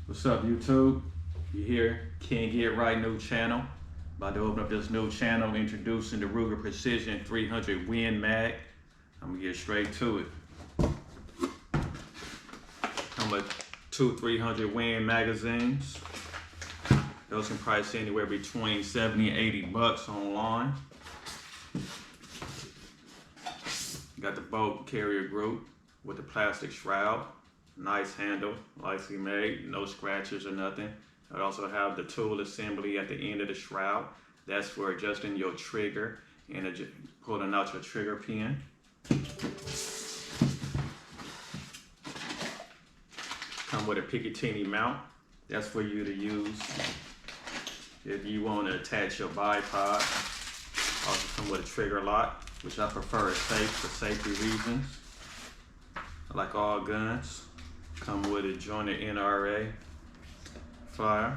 What's up, YouTube? You here? Can't Get Right new channel. About to open up this new channel introducing the Ruger Precision 300 Win Mag. I'm gonna get straight to it. Come with two 300 Win magazines. Those can price anywhere between 70 and 80 bucks online. Got the bolt carrier group with the plastic shroud. Nice handle, nicely made, no scratches or nothing. I also have the tool assembly at the end of the shroud. That's for adjusting your trigger and pulling out your trigger pin. Come with a Picatinny mount. That's for you to use if you want to attach your bipod. Also come with a trigger lock, which I prefer is safe for safety reasons. Like all guns, come with a jointed NRA fire,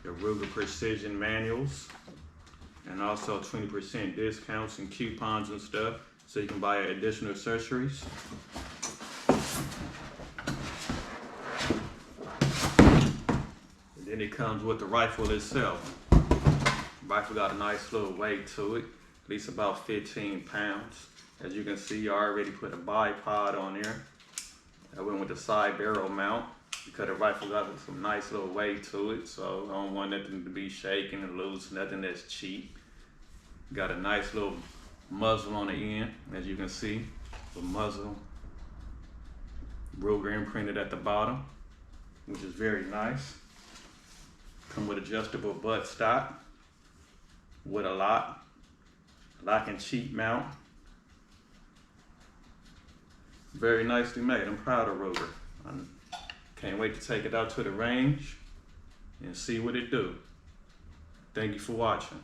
the Ruger Precision manuals, and also 20% discounts and coupons and stuff, so you can buy additional accessories. And then it comes with the rifle itself. The rifle got a nice little weight to it, at least about 15 pounds. As you can see, I already put a bipod on there. I went with the side barrel mount because the rifle got some nice little weight to it, so I don't want nothing to be shaking and loose, nothing that's cheap. Got a nice little muzzle on the end, as you can see. The muzzle, Ruger imprinted at the bottom, which is very nice. Come with adjustable butt stock with a lock and cheek mount. Very nicely made. I'm proud of Ruger. I can't wait to take it out to the range and see what it do. Thank you for watching.